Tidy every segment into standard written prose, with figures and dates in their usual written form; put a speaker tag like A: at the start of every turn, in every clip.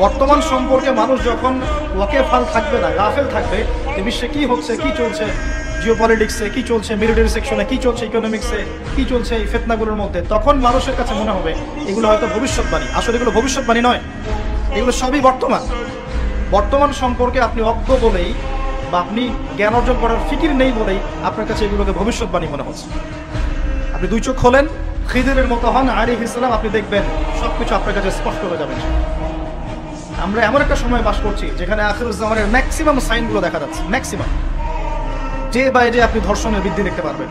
A: বর্তমান সম্পর্কে মানুষ যখন ওয়াকেফাল থাকবে না, গাফেল থাকবে যে বিশ্বে কি হচ্ছে, কি চলছে, জিওপলিটিক্সে কি চলছে, মিলিটারি সেকশনে কি চলছে, ইকোনমিক্সে কি চলছে, এই ফিতনাগুলোর মধ্যে, তখন মানুষের কাছে মনে হবে এগুলো হয়তো ভবিষ্যৎবাণী। আসলে এগুলো ভবিষ্যৎবাণী নয়, এগুলো সবই বর্তমান। বর্তমান সম্পর্কে আপনি অজ্ঞ বলেই বা আপনি জ্ঞান অর্জন করার ফিকির নেই বলেই আপনার কাছে এগুলোকে ভবিষ্যৎবাণী মনে হচ্ছে। আপনি দুই চোখ খোলেন, খিদিরের মতো হন আলাইহিস সালাম, আপনি দেখবেন সবকিছু আপনার কাছে স্পষ্ট হয়ে যাবে। আমরা এমন একটা সময় বাস করছি যেখানে আখিরুজ জামানের ম্যাক্সিমাম সাইনগুলো দেখা যাচ্ছে। ম্যাক্সিমাম ডে বাই ডে আপনি ধর্ষণের বৃদ্ধি দেখতে পারবেন,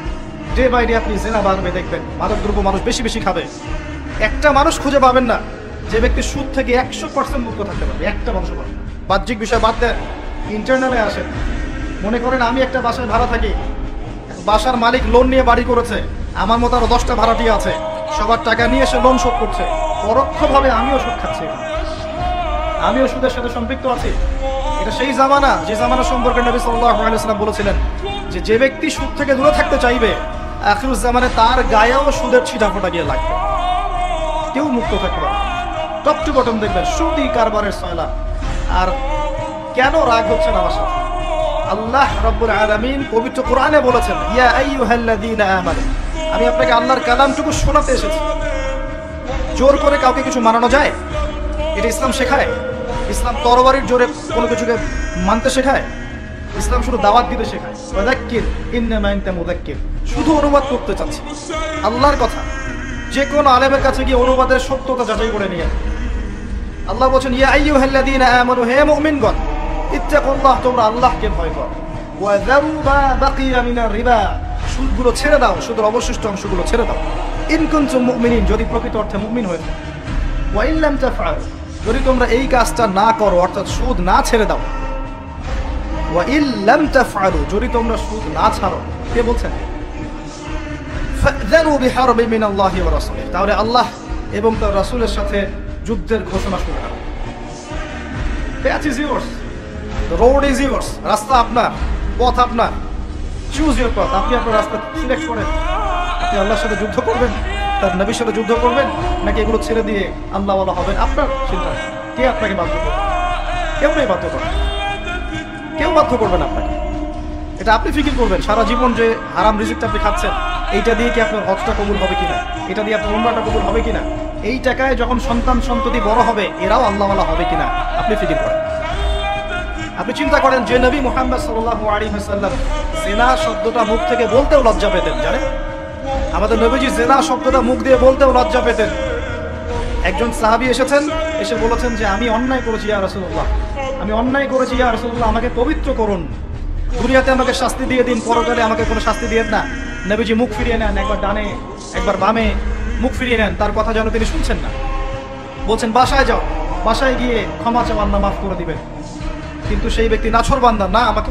A: ডে বাই ডে আপনি জেনা বাড়বে দেখবেন, মাদকদ্রব্য মানুষ বেশি বেশি খাবে। একটা মানুষ খুঁজে পাবেন না যে ব্যক্তি সুদ থেকে 100% মুক্ত থাকতে পারবে, একটা মানুষ পাবেন। বাহ্যিক বিষয় বাদ দেন, ইন্টারনালে আসেন। মনে করেন আমি একটা বাসায় ভাড়া থাকি, বাসার মালিক লোন নিয়ে বাড়ি করেছে, আমার মতো আরো 10টা ভাড়াটিয়া আছে, সবার টাকা নিয়ে এসে লোন শোধ করছে, পরোক্ষভাবে আমিও সুদ খাচ্ছি, আমিও সুদের সাথে সম্পৃক্ত আছি। এটা সেই জামানা যে জামানা সম্পর্কে নবী সাল্লাল্লাহু আলাইহি ওয়াসাল্লাম বলেছিলেন যে যে ব্যক্তি সুদ থেকে দূরে থাকতে চাইবে আখিরুজ জামানে তার গায়েও সুদের ছিটাফোঁটা গিয়ে লাগবে, কেউ মুক্ত থাকতে পারবে। টপ টু বটম দেখবেন সুদি কারবারের সয়লা। আর কেন রাগ হচ্ছে না আমার সাথে? আল্লাহ রাব্বুল আলামিন পবিত্র কোরআনে বলেছেন, ইয়া আইয়ুহাল্লাযীনা আমানু, আমি আপনাকে আল্লাহর কালামটুকু শোনাতে এসেছি। জোর করে কাউকে কিছু মানানো যায়? এটা ইসলাম শেখায়? ইসলাম তরবারির জোরে কোনো কিছুকে মানতে শেখায়? ইসলাম শুধু দাওয়াত দিতে শেখায়। ফাযাক্কির ইন্নামা আনতা মুযাক্কির, শুধু অনুবাদ করতে চাচ্ছি আল্লাহর কথা। যে কোনো আলেমের কাছে গিয়ে অনুবাদের সত্যতা যাচাই করে নিয়ে আল্লাহ বলছেন, ইয়া আইয়ুহাল্লাযীনা আমানু, হে মুমিনগণ, ইত্তাকুল্লাহ, তোমরা আল্লাহকে ভয় করো, ওয়া যারু মা বাকিয়া মিনার রিবা, সুদগুলো ছেড়ে দাও, সুদের অবশিষ্ট অংশগুলো ছেড়ে দাও। ইন কুনতুম মুমিনিন, যদি প্রকৃত অর্থে মুমিন হয়ে থাকো। ওয়া ইন লাম তাফআলু, যদি তোমরা এই কাজটা না করো, অর্থাৎ সুদ না ছেড়ে দাও। ওয়া ইন লাম তাফআলু, যদি তোমরা সুদ না ছাড়ো, কে বলছেন? ফাযানু বিহারবি মিনাল্লাহি ওয়া রাসূলিহি, তাহলে আল্লাহ এবং তার রাসূলের সাথে যুদ্ধের ঘোষণা শুরু করো। That is yours. The road is yours. রাস্তা আপনার, পথ আপনার। চুজ ইউর পথ। আপনি আপনার রাস্তা সিলেক্ট করেন। আপনি আল্লাহর সাথে যুদ্ধ করবেন, তার নবীর সাথে যুদ্ধ করবেন, নাকি এগুলো ছেড়ে দিয়ে আল্লাহ ওয়ালা হবেন? আপনার চিন্তা। কে আপনাকে বাধ্য করবে? কেউ নেই বাধ্য করবে, কেউ বাধ্য করবেন আপনাকে। এটা আপনি ফিকির করবেন। সারা জীবন যে হারাম রিজিকটা আপনি খাচ্ছেন, এইটা দিয়ে কি আপনার হজটা কবুল হবে কিনা, এটা দিয়ে আপনার উমরাটা কবুল হবে কিনা, এই টাকায় যখন সন্তান সন্ততি বড় হবে এরাও আল্লাহ ওয়ালা হবে কিনা, আপনি ফিকির করেন। আপনি চিন্তা করেন যে নবী মুহাম্মদ সাল্লাল্লাহু আলাইহি ওয়াসাল্লাম জিনা শব্দটা মুখ থেকে বলতেও লজ্জা পেতেন, জানেন? আমাদের নবীজি জিনা শব্দটা মুখ দিয়ে বলতেও লজ্জা পেতেন। একজন সাহাবী এসেছেন, এসে বলেছেন যে আমি অন্যায় করেছি ইয়া রাসূলুল্লাহ, আমি অন্যায় করেছি ইয়া রাসূলুল্লাহ, আমাকে পবিত্র করুন, দুনিয়াতে আমাকে শাস্তি দিয়ে দিন, পরকালে আমাকে কোনো শাস্তি দিয়েন না। নবীজি মুখ ফিরিয়ে নেন, একবার ডানে একবার বামে মুখ ফিরিয়ে নেন, তার কথা যেন তিনি শুনছেন না। বলছেন বাসায় যাও, বাসায় গিয়ে ক্ষমা চাও, আল্লাহ মাফ করে দিবেন। কিন্তু সেই ব্যক্তি নাছরবান্দা, না আমাকে